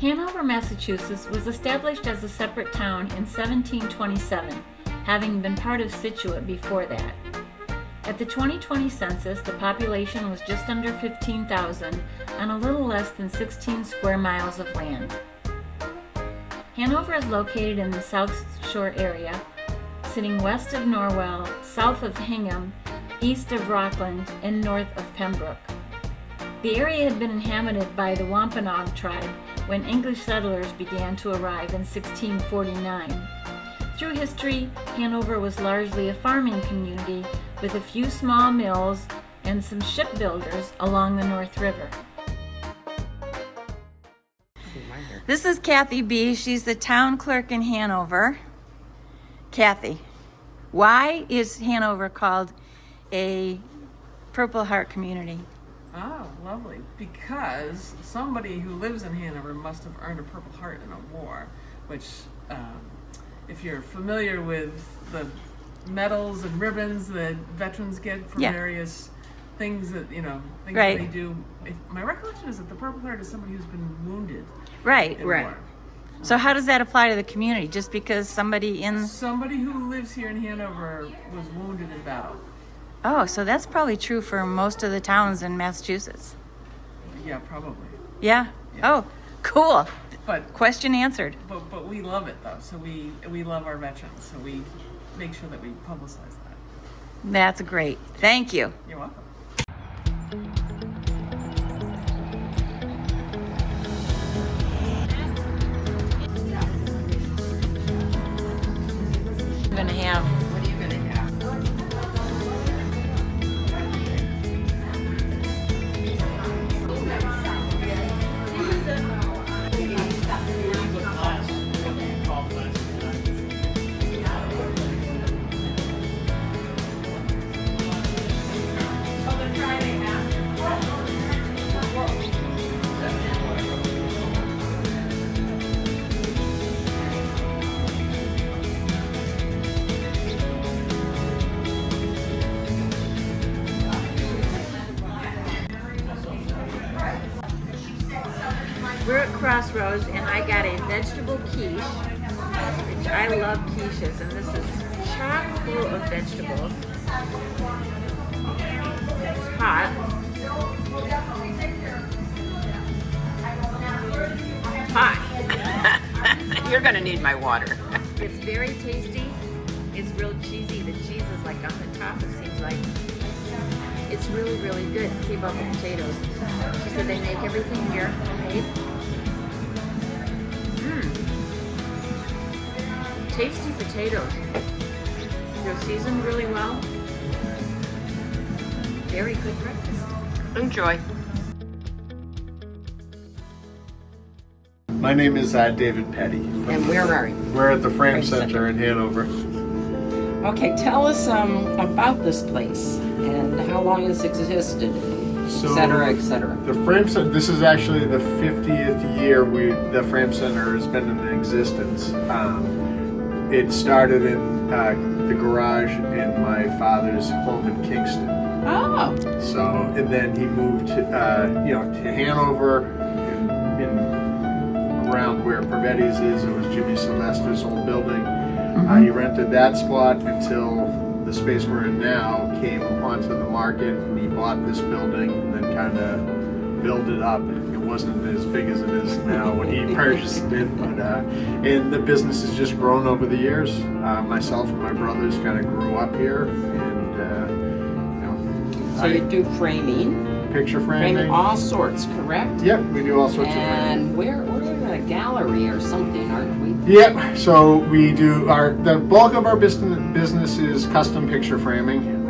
Hanover, Massachusetts was established as a separate town in 1727, having been part of Scituate before that. At the 2020 census, the population was just under 15,000 on a little less than 16 square miles of land. Hanover is located in the South Shore area, sitting west of Norwell, south of Hingham, east of Rockland, and north of Pembroke. The area had been inhabited by the Wampanoag tribe when English settlers began to arrive in 1649. Through history, Hanover was largely a farming community with a few small mills and some shipbuilders along the North River. This is Kathy B. She's the town clerk in Hanover. Kathy, why is Hanover called a Purple Heart community? Oh, lovely. Because somebody who lives in Hanover must have earned a Purple Heart in a war, which, if you're familiar with the medals and ribbons that veterans get for various things that, things that they do. My recollection is that the Purple Heart is somebody who's been wounded. Right. War. So how does that apply to the community? Just because somebody who lives here in Hanover was wounded in battle. Oh, so that's probably true for most of the towns in Massachusetts. Yeah, probably. Yeah? Oh, cool. But question answered. But we love it though. So we love our veterans. So we make sure that we publicize that. That's great. Thank you. You're welcome. I'm gonna have. What are you gonna have? We're at Crossroads and I got a vegetable quiche, which I love quiches, and this is chock full of vegetables. It's hot. Hot. You're gonna need my water. It's very tasty. It's real cheesy. The cheese is like on the top, it seems like. It's really, really good. See about the potatoes. She said they make everything here homemade. Tasty potatoes. They're seasoned really well. Very good breakfast. Enjoy. My name is David Petty. And where are you? We're at the Frame Center in Hanover. Okay, tell us about this place and how long it's existed, et cetera, et cetera. The Frame Center, this is actually the 50th year the Frame Center has been in existence. It started in the garage in my father's home in Kingston. Oh. So, and then he moved to Hanover, in around where Pavetti's is. It was Jimmy Sylvester's old building. He rented that spot until the space we're in now came onto the market, and he bought this building and then kind of built it up. It wasn't as big as it is now when he purchased it, but and the business has just grown over the years. Myself and my brothers kind of grew up here, and so you do framing, picture framing, all sorts, correct? Yep, we do all sorts of framing. And we're in a gallery or something, aren't we? Yep. So we do the bulk of our business is custom picture framing,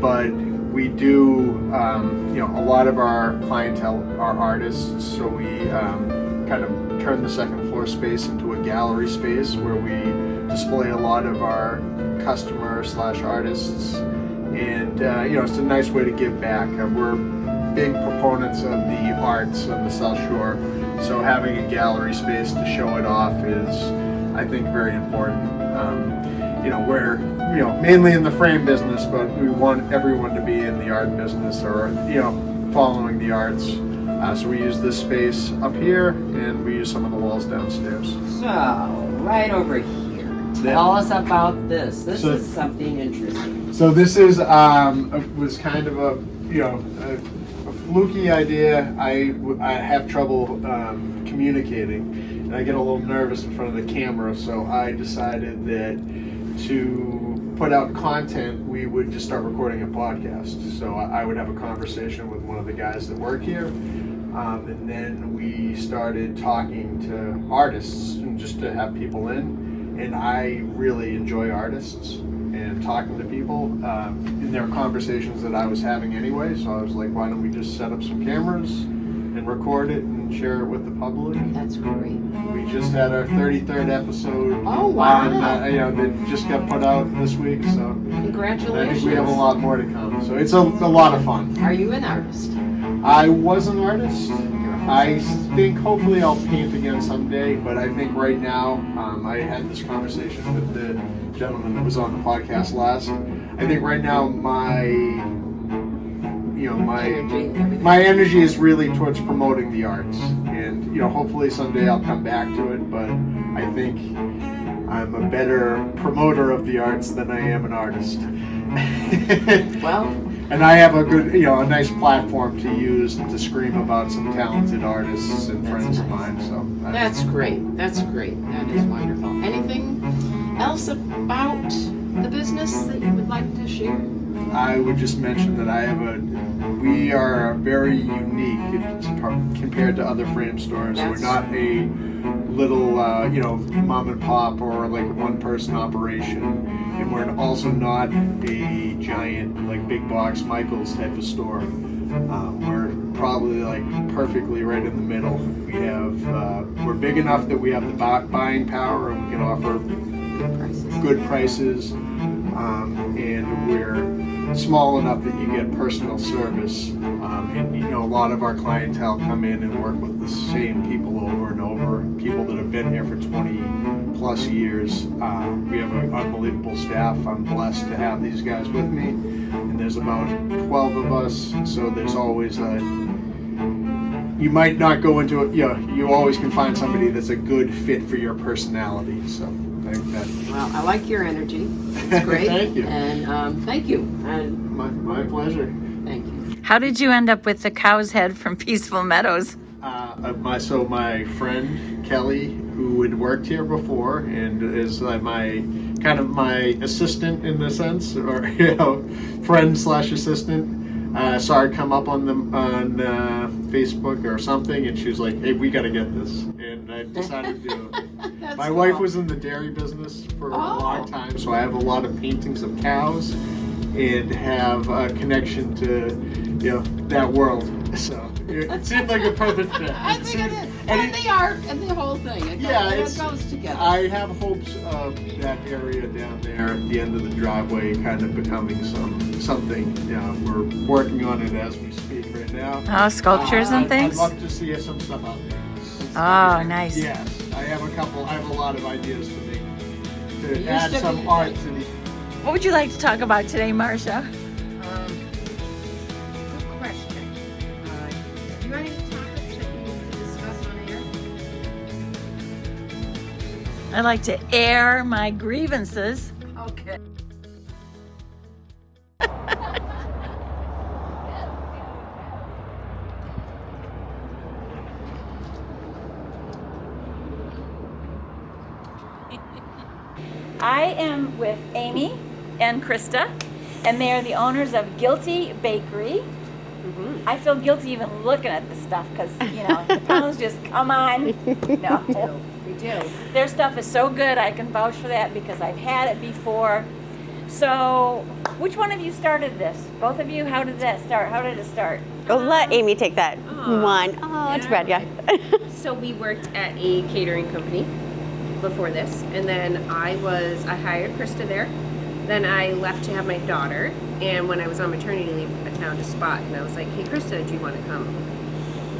but we do a lot of our clientele are artists. So we kind of turn the second floor space into a gallery space where we display a lot of our customer/artists, and it's a nice way to give back. We're big proponents of the arts on the South Shore. So having a gallery space to show it off is, I think, very important. We're mainly in the frame business, but we want everyone to be in the art business or following the arts. So we use this space up here, and we use some of the walls downstairs. So, right over here. Tell us about this. This is something interesting. So this is was kind of a a fluky idea. I have trouble communicating, and I get a little nervous in front of the camera. So I decided that to put out content, we would just start recording a podcast. So I would have a conversation with one of the guys that work here, and then we started talking to artists and just to have people in. And I really enjoy artists and talking to people in their conversations that I was having anyway. So I was like, why don't we just set up some cameras and record it and share it with the public? That's great. We just had our 33rd episode. Oh, wow. That just got put out this week. So Congratulations. I think we have a lot more to come. So it's a lot of fun. Are you an artist? I was an artist. I think hopefully I'll paint again someday, but I think right now, I had this conversation with the gentleman that was on the podcast last. I think right now my energy is really towards promoting the arts, and hopefully someday I'll come back to it, but I think I'm a better promoter of the arts than I am an artist. Well, and I have a good, a nice platform to use to scream about some talented artists and friends of mine. So that's great. That's great. That is wonderful. Anything else about the business that you would like to share? I would just mention that we are very unique compared to other frame stores. We're not a little, mom and pop or like one person operation. And we're also not a giant, like big box Michaels type of store. We're probably like perfectly right in the middle. We have, we're big enough that we have the buying power and we can offer good prices. And we're small enough that you get personal service. And a lot of our clientele come in and work with the same people over and over, people that have been here for 20 plus years. We have an unbelievable staff. I'm blessed to have these guys with me, and there's about 12 of us, so there's always you might not go into it, you always can find somebody that's a good fit for your personality. So I think that. Well, I like your energy. It's great. Thank you. And thank you. And My pleasure. thank you. How did you end up with the cow's head from Peaceful Meadows? My friend Kelly, who had worked here before and is my assistant in the sense, or friend / assistant, saw her come up on Facebook or something, and she was like, "Hey, we got to get this," and I decided to do it. My wife was in the dairy business for a long time, so I have a lot of paintings of cows and have a connection to that world. So it seemed like a perfect fit. I think it is. And the art and the whole thing. It goes together. I have hopes of that area down there at the end of the driveway kind of becoming something. We're working on it as we speak right now. Oh, sculptures and things? I'd love to see some stuff out there. Oh, nice. Yes, I have a lot of ideas to add some art to the. What would you like to talk about today, Marcia? Good question. Do you have any topics that you want to discuss on air? I like to air my grievances. Okay. I am with Amy and Krista, and they are the owners of Guilty Bakery. Mm-hmm. I feel guilty even looking at this stuff because, the pounds just come on. No. We do. Their stuff is so good, I can vouch for that because I've had it before. So, which one of you started this? Both of you? How did that start? How did it start? Oh, let Amy take that one. Oh, too bad, yeah. So we worked at a catering company before this, and then I hired Krista there. Then I left to have my daughter, and when I was on maternity leave, I found a spot, and I was like, "Hey, Krista, do you want to come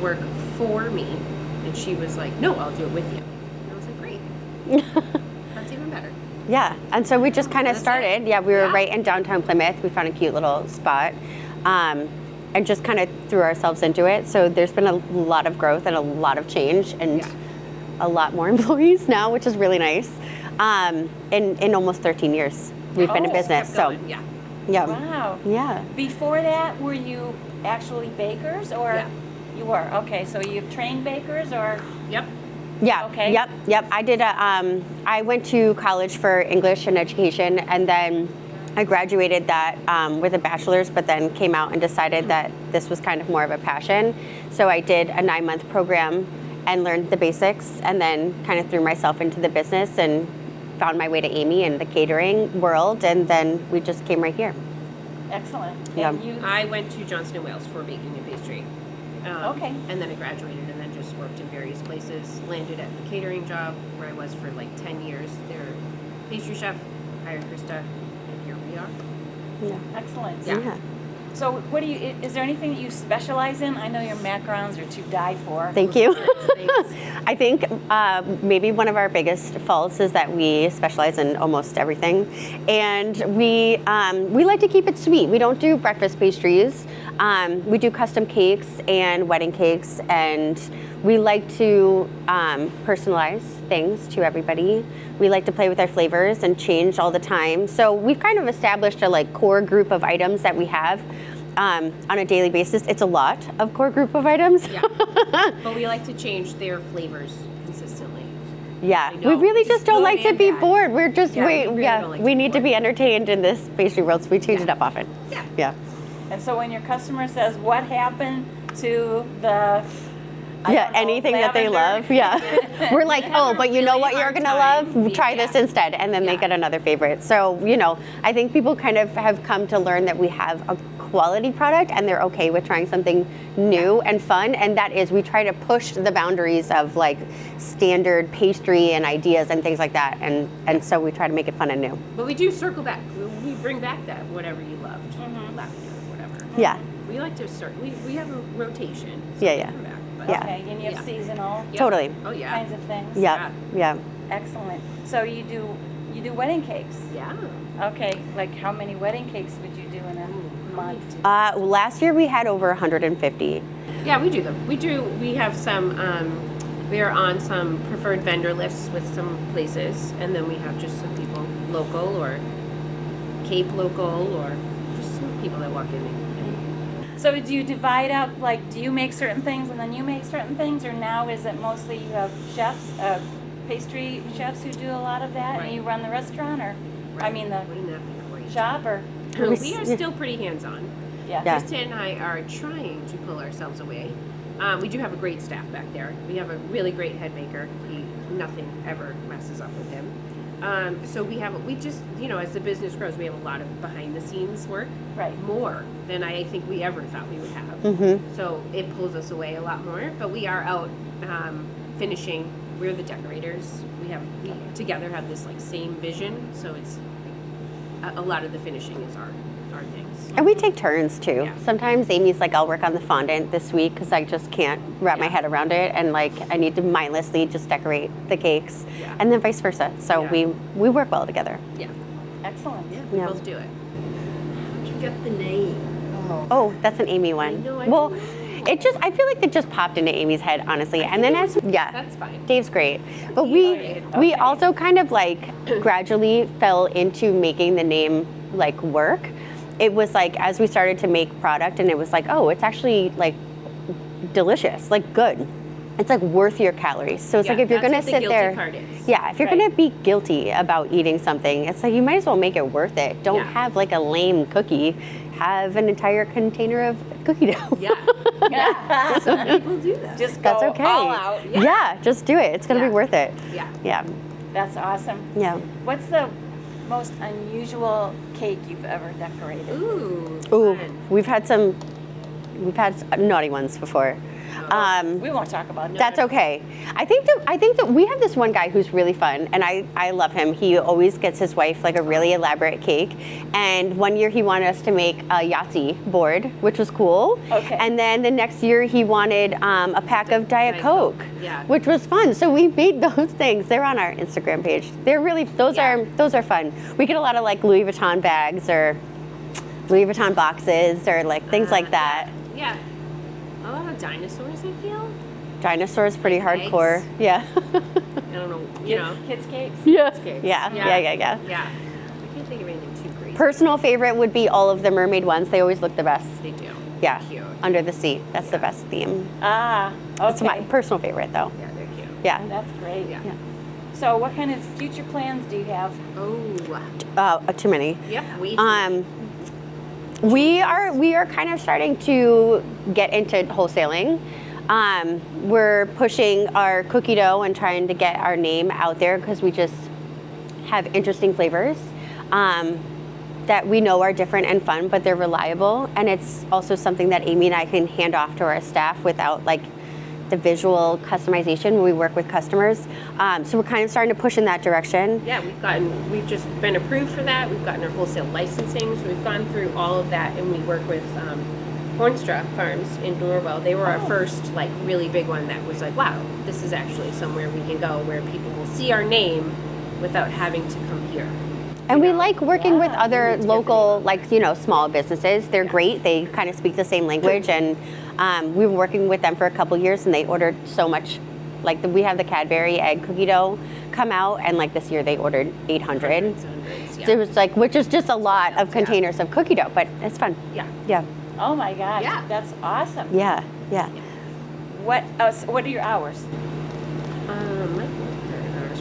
work for me?" And she was like, "No, I'll do it with you." And I was like, "Great, that's even better." Yeah, and so we just kind of started. Yeah, we were right in downtown Plymouth. We found a cute little spot. and just kind of threw ourselves into it. So there's been a lot of growth and a lot of change, and a lot more employees now, which is really nice. In almost 13 years we've been in business. So Yeah. yeah. Wow. Yeah. Before that, were you actually bakers, or Yeah. you were? Okay, so you've trained bakers, or Yep. Yeah. Okay. Yep. I did I went to college for English and education, and then I graduated that with a bachelor's, but then came out and decided that this was kind of more of a passion. So I did a 9-month program and learned the basics, and then kind of threw myself into the business and found my way to Amy in the catering world, and then we just came right here. excellent. Yeah. And you, I went to Johnston and Wales for baking and pastry. Okay. And then I graduated and then just worked in various places. Landed at the catering job where I was for like 10 years. Their pastry chef, hired Krista, and here we are. Yeah. excellent. Yeah. So, what do you? Is there anything that you specialize in? I know your macarons are to die for. Thank you. Thanks. I think maybe one of our biggest faults is that we specialize in almost everything, and we like to keep it sweet. We don't do breakfast pastries. We do custom cakes and wedding cakes, and we like to personalize things to everybody. We like to play with our flavors and change all the time. So we've kind of established a like core group of items that we have on a daily basis. It's a lot of core group of items. Yeah. But we like to change their flavors consistently. Yeah, I we know, really which is just don't good like to and be bad. bored. We're just Yeah, we really don't like to we be need to bored. be entertained in this pastry world, so we change it up often. Yeah. Yeah. And so, when your customer says, "What happened to the?" I Yeah, don't know, anything that they love. lavender?" Yeah. We're like, have oh, a but you know really what you're hard gonna time. love? Try this Yeah. instead, and then they Yeah. get another favorite. So, I think people kind of have come to learn that we have a quality product, and they're okay with trying something new and fun. And that is, we try to push the boundaries of like standard pastry and ideas and things like that. And so we try to make it fun and new. But we do circle back. We bring back that whatever you loved. Mm-hmm. Lavender, whatever. Yeah. We like to start. We have a rotation. Yeah, we yeah. come back, but- Yeah. Okay, and you have Yeah. seasonal Yeah. Totally. Oh yeah. kinds of things. Yeah. Yeah. Excellent. So you do wedding cakes. Yeah. Okay, like how many wedding cakes would you do in a month? Last year we had over 150. Yeah, we do them. We have some. We are on some preferred vendor lists with some places, and then we have just some people local or Cape local or just some people that walk in. So do you divide up, like, do you make certain things and then you make certain things, or now is it mostly you have chefs, pastry chefs who do a lot of that, Right. and you run the restaurant, or, I mean, the Wouldn't that be great? shop, or? We are still pretty hands-on. Yeah. Yeah. Krista and I are trying to pull ourselves away. We do have a great staff back there. We have a really great head maker. Nothing ever messes up with him. So we just, as the business grows, we have a lot of behind the scenes work. Right. More than I think we ever thought we would have. Mm-hmm. So it pulls us away a lot more. But we are out finishing. We're the decorators. We together have this like same vision. So it's a lot of the finishing is our things. And we take turns too. Yeah. Sometimes Amy's like, I'll work on the fondant this week because I just can't wrap my Yeah. head around it, and like I need to mindlessly just decorate the cakes, Yeah. and then vice versa. So Yeah. we work well together. Yeah. Excellent. Yeah. We Yeah. both do it. How'd you get the name? Oh, that's an Amy one. know, I well, know. I feel like it just popped into Amy's head, honestly. And then That's fine. Dave's great. But Okay. we also kind of like gradually fell into making the name like work. It was like as we started to make product, and it was like, oh, it's actually like delicious, like good. It's like worth your calories. So it's like if you're that's gonna what the sit guilty there, part is. yeah, if you're Right. gonna be guilty about eating something, it's like you might as well make it worth it. Don't Yeah. have like a lame cookie. Have an entire container of cookie dough. Yeah. Yeah. Some people do that. Just That's go okay. all out. Yeah, just do it. It's gonna Yeah. be worth it. Yeah. Yeah, That's awesome. yeah. What's the most unusual cake you've ever decorated? Ooh. Ooh, fun. we've had naughty ones before. We won't talk about it. That's okay. I think that we have this one guy who's really fun, and I love him. He always gets his wife like a really elaborate cake. And one year he wanted us to make a Yahtzee board, which was cool. Okay. And then the next year he wanted a pack of Diet Diet Coke, Coke, yeah. which was fun. So we made those things. They're on our Instagram page. They're really those Yeah. are fun. We get a lot of like Louis Vuitton bags or Louis Vuitton boxes or like things like that. Yeah. A lot of dinosaurs, I feel. Dinosaurs, pretty hardcore. Eggs. Yeah. I don't know, you know. Kids cakes. Yeah. Cakes. Yeah. Yeah. I can't think of anything too crazy. Personal favorite would be all of the mermaid ones. They always look the best. They do. Yeah. Cute. Under the sea. That's the best theme. Ah, That's my okay. personal favorite, though. Yeah, they're cute. Yeah. That's great. Yeah. So what kind of future plans do you have? Oh. Too many. Yep. We are kind of starting to get into wholesaling. We're pushing our cookie dough and trying to get our name out there because we just have interesting flavors that we know are different and fun, but they're reliable. And it's also something that Amy and I can hand off to our staff without like the visual customization when we work with customers. So we're kind of starting to push in that direction. Yeah, we've just been approved for that. We've gotten our wholesale licensing, so we've gone through all of that, and we work with Hornstra Farms in Norwell. They were our first like really big one that was like, wow, this is actually somewhere we can go where people will see our name without having to come here. And we like working with other we need to get local, like, small businesses. They're great. They kind of speak the same language. And we were working with them for a couple years, and they ordered so much. Like, we have the Cadbury egg cookie dough come out, and like this year they ordered 800. Hundreds, yeah. So it was like, which is just a lot of containers of cookie dough, but it's fun. Yeah. Yeah. Oh my gosh, Yeah. that's awesome. Yeah. Yeah. What are your hours?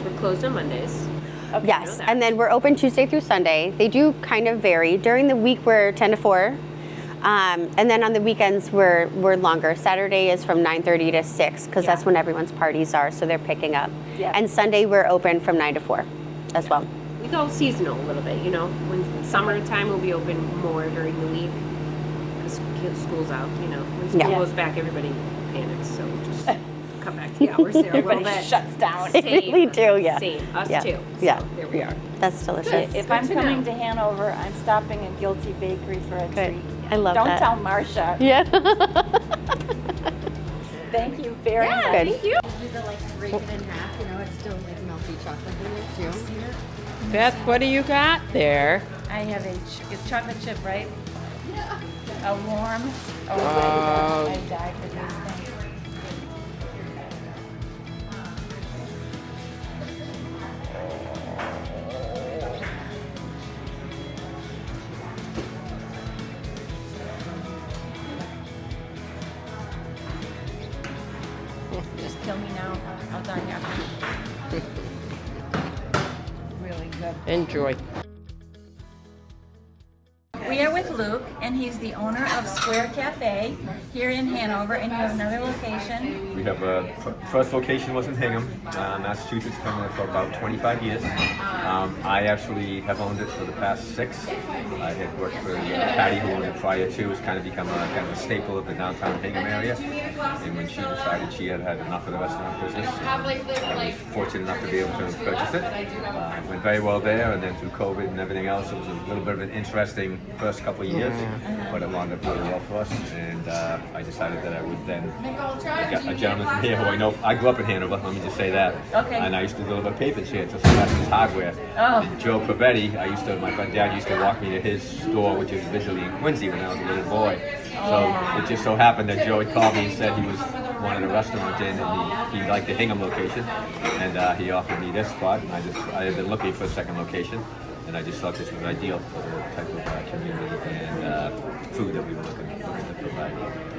We're closed on Mondays. Okay. Yes, know that. and then we're open Tuesday through Sunday. They do kind of vary. During the week, we're 10 to 4. And then on the weekends, we're longer. Saturday is from 9:30 to 6 because that's when everyone's parties are, so they're picking up. Yeah. And Sunday, we're open from 9 to 4 as well. We go seasonal a little bit, When summertime, we'll be open more during the week because school's out, When school Yeah. goes back, everybody panics, so we just cut back the hours there a little Everybody bit. shuts down. They really do, yeah. Same, us Yeah. too. Yeah. So there we are. That's delicious. If Good I'm to coming know. to Hanover, I'm stopping at Guilty Bakery for a Good. treat. I love Don't that. tell Marcia. Yeah. Thank you very Yeah, much. Good. thank you. Break it in half, it's still like melty chocolate in it too. Beth, what do you got there? I have it's chocolate chip, right? Yeah. A warm. Oh. I die for these things. Just kill me now. I'll die after. Really good. Enjoy. We are with Luke, and he's the owner of Square Cafe here in Hanover, and you have another location. We have a first location was in Hingham, Massachusetts, been there for about 25 years. I actually have owned it for the past 6. I had worked for Patty, who owned it prior to. It's kind of become a staple of the downtown Hingham area. And when she decided she had had enough of the restaurant business, I was fortunate enough to be able to purchase it. It went very well there, and then through COVID and everything else, it was a little bit of an interesting first couple of years, but it wound up really well for us, and I decided that I would then get a gentleman from here who I know. I grew up in Hanover, let me just say that. Okay. And I used to deliver papers here to Sebastian's Hardware. Oh. And Joe Pavetti, my dad used to walk me to his store, which is visually in Quincy when I was a little boy. So it just so happened that Joe had called me and said he was wanted a restaurant in, and he liked the Hingham location, and he offered me this spot. And I had been looking for a second location, and I just thought this was ideal for the type of community and food that we were looking to provide.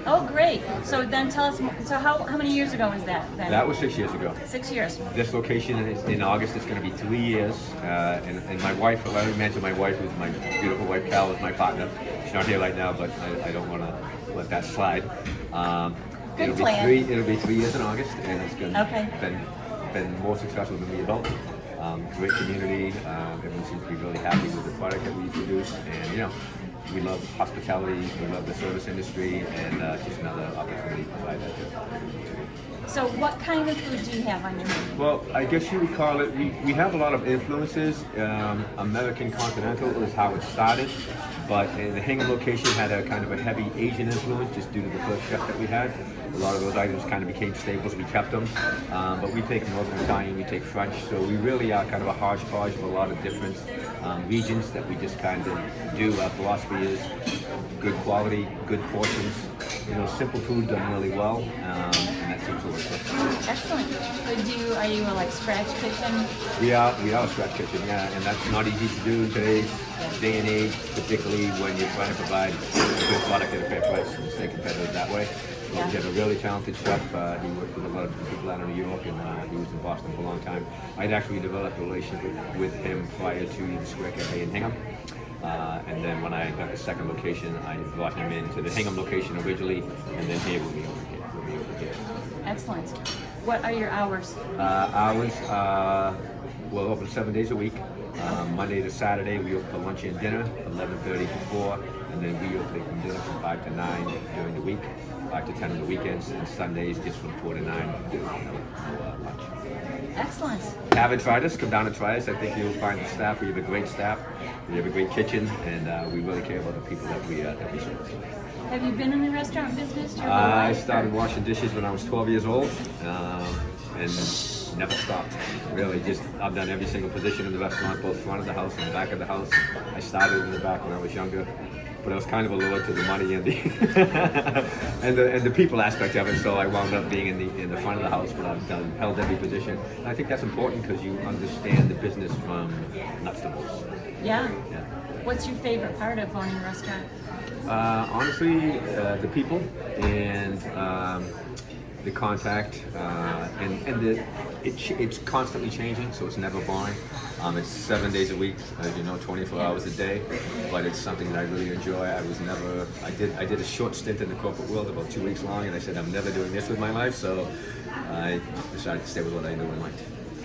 Oh, great. So then tell us, so how many years ago was that then? That was 6 years ago. 6 years. This location is in August. It's going to be 3 years, and my wife. Let me mention my wife, who's my beautiful wife, Cal, is my partner. She's not here right now, but I don't want to let that slide. Good plan. It'll be 3 years in August, and it's Okay. been more successful than we had hoped. Great community. Everyone seems to be really happy with the product that we produce, and we love hospitality. We love the service industry, and just another opportunity to provide that too. So what kind of food do you have on your menu? Well, I guess you would call it, we have a lot of influences. American Continental is how it started, but the Hingham location had a kind of a heavy Asian influence just due to the first chef that we had. A lot of those items kind of became staples, we kept them. But we take Northern Italian, we take French, so we really are kind of a hodgepodge of a lot of different regions that we just kind of do. Our philosophy is good quality, good portions, simple food done really well, and that seems to work. Excellent. So are you a like scratch kitchen? We are a scratch kitchen, yeah, and that's not easy to do in today's day and age, particularly when you're trying to provide a good product at a fair price and stay competitive that way. Yeah. We have a really talented chef. He worked with a lot of people out of New York, and he was in Boston for a long time. I'd actually developed a relationship with him prior to the Square Cafe in Hingham. And then when I got the second location, I brought him into the Hingham location originally, and then here with me over here. Excellent. What are your hours? Hours, we're open 7 days a week. Monday to Saturday, we open for lunch and dinner, 11:30 before, and then we open from dinner from 5 to 9 during the week, 5 to 10 on the weekends, and Sundays just from 4 to 9, lunch. Excellent. Haven't tried us, come down and try us. I think you'll find the staff. We have a great staff. We have a great kitchen, and we really care about the people that we serve. Have you been in the restaurant business your whole I life? started washing dishes when I was 12 years old, and never stopped. Really, I've done every single position in the restaurant, both front of the house and back of the house. I started in the back when I was younger, but I was kind of allured to the money and the and the people aspect of it. So I wound up being in the front of the house, but I've held every position. And I think that's important because you understand the business from nuts to bolts. Yeah. What's your favorite part of owning a restaurant? Honestly, the people and the contact, and it's constantly changing, so it's never boring. It's 7 days a week, as you know, 24 hours a day, but it's something that I really enjoy. I did a short stint in the corporate world, about 2 weeks long, and I said I'm never doing this with my life, so I decided to stay with what I knew and liked.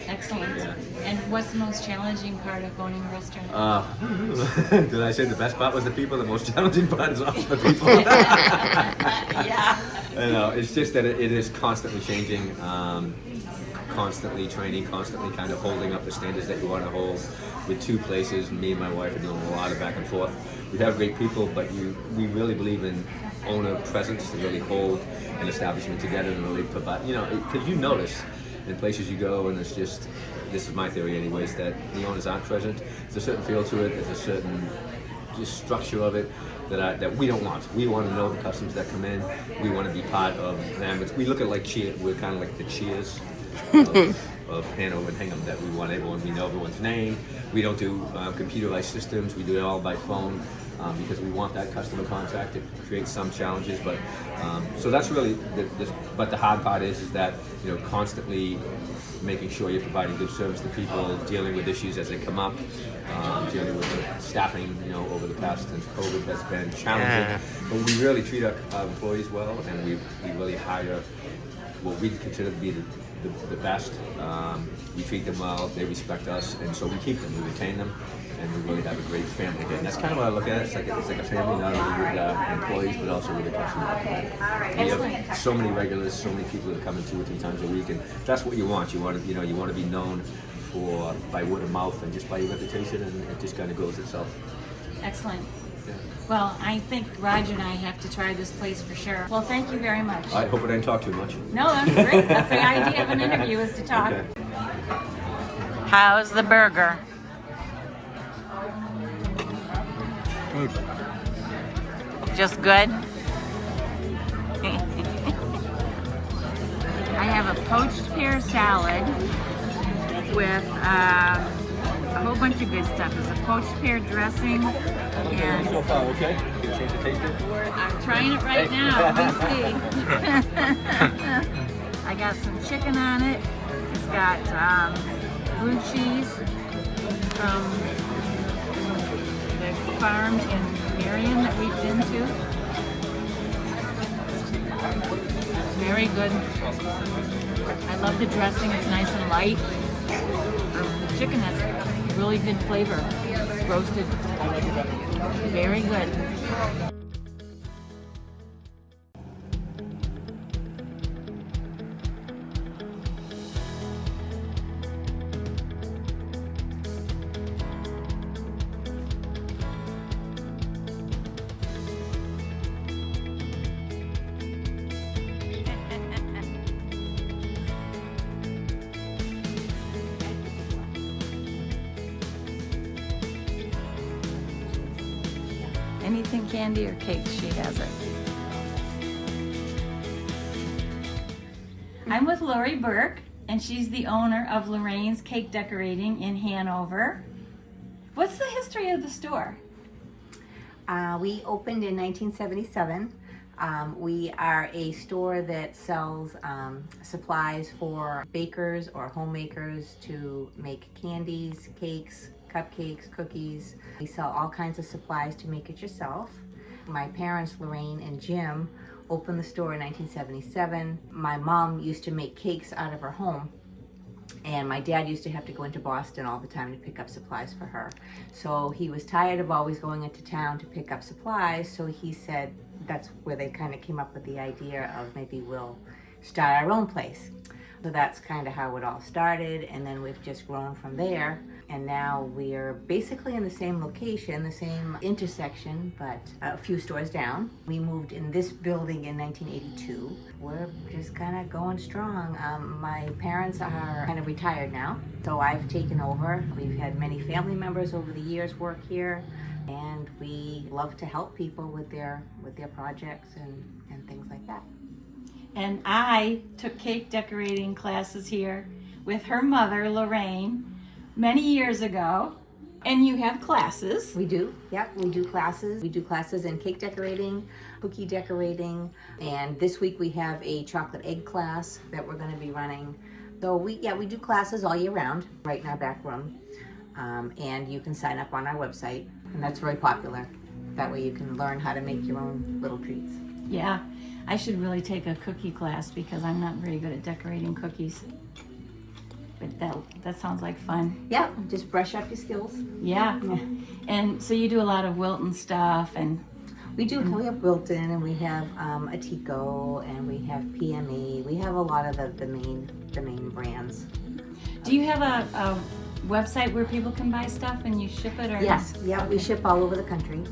Excellent. Yeah. And what's the most challenging part of owning a restaurant? Did I say the best part was the people? The most challenging part is also the people. Yeah. I know, it's just that it is constantly changing, constantly training, constantly kind of holding up the standards that you want to hold. With two places, me and my wife are doing a lot of back and forth. We have great people, but we really believe in owner presence to really hold an establishment together and really provide, because you notice in places you go, and it's just, this is my theory anyways, that the owners aren't present. There's a certain feel to it, there's a certain just structure of it that we don't want. We want to know the customers that come in. We want to be part of them. We look at it like cheer. We're kind of like the cheers of Hanover and Hingham, that we want everyone, we know everyone's name. We don't do computerized systems. We do it all by phone. Because we want that customer contact. It creates some challenges, but so that's really but the hard part is that constantly making sure you're providing good service to people, dealing with issues as they come up, dealing with the staffing over the past since COVID has been challenging. But we really treat our employees well, and we really hire what we consider to be the best. We treat them well, they respect us, and so we keep them, we retain them. And we really have a great family here. And that's kind of what I look at it. It's like a family, not only with employees, but also with the customers. We have so many regulars, so many people that come in 2 or 3 times a week, and that's what you want. You want to be known by word of mouth and just by your reputation, and it just kind of grows itself. Excellent. Yeah. Well, I think Roger and I have to try this place for sure. Well, thank you very much. I hope I didn't talk too much. No, that's great. That's the idea of an interview, is to talk. Okay. How's the burger? Good. Just good? I have a poached pear salad with a whole bunch of good stuff. There's a poached pear dressing, and So far, okay? You can change the taste of it? I'm trying it right now. We'll see. I got some chicken on it. It's got blue cheese from the farm in Marion that we've been to. It's very good. I love the dressing. It's nice and light. The chicken has really good flavor. It's roasted. Very good. Anything candy or cake, she has it. I'm with Lori Burke, and she's the owner of Lorraine's Cake Decorating in Hanover. What's the history of the store? We opened in 1977. We are a store that sells supplies for bakers or homemakers to make candies, cakes, cupcakes, cookies. We sell all kinds of supplies to make it yourself. My parents, Lorraine and Jim, opened the store in 1977. My mom used to make cakes out of her home, and my dad used to have to go into Boston all the time to pick up supplies for her. So he was tired of always going into town to pick up supplies, so he said that's where they kind of came up with the idea of maybe we'll start our own place. So that's kind of how it all started, and then we've just grown from there. And now we're basically in the same location, the same intersection, but a few stores down. We moved in this building in 1982. We're just kind of going strong. My parents are kind of retired now, so I've taken over. We've had many family members over the years work here, and we love to help people with their projects and things like that. And I took cake decorating classes here with her mother, Lorraine, many years ago. And you have classes. We do, yep, we do classes. We do classes in cake decorating, cookie decorating, and this week we have a chocolate egg class that we're going to be running. So we do classes all year round, right in our back room. And you can sign up on our website, and that's very popular. That way you can learn how to make your own little treats. Yeah, I should really take a cookie class because I'm not very good at decorating cookies. But that sounds like fun. Yeah, just brush up your skills. Yeah. And so you do a lot of Wilton stuff, and we do. We have Wilton, and we have Atico, and we have PME. We have a lot of the main brands. Do you have a website where people can buy stuff and you ship it? Or Yes. Yeah, okay. We ship all over the country.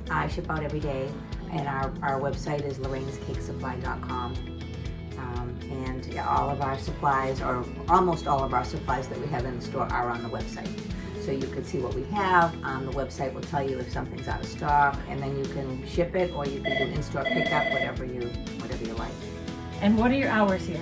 I ship out every day, and our website is lorrainescakesupply.com. And all of our supplies, or almost all of our supplies that we have in the store, are on the website. So you can see what we have. The website will tell you if something's out of stock, and then you can ship it, or you can do in-store pickup, whatever you like. And what are your hours here?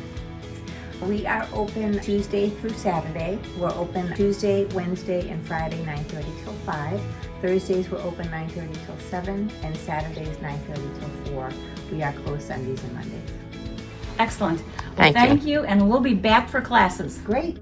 We are open Tuesday through Saturday. We're open Tuesday, Wednesday, and Friday, 9:30 till 5. Thursdays we're open 9:30 till 7, and Saturdays 9:30 till 4. We are closed Sundays and Mondays. Excellent. Well, thank you, and we'll be back for classes. Great.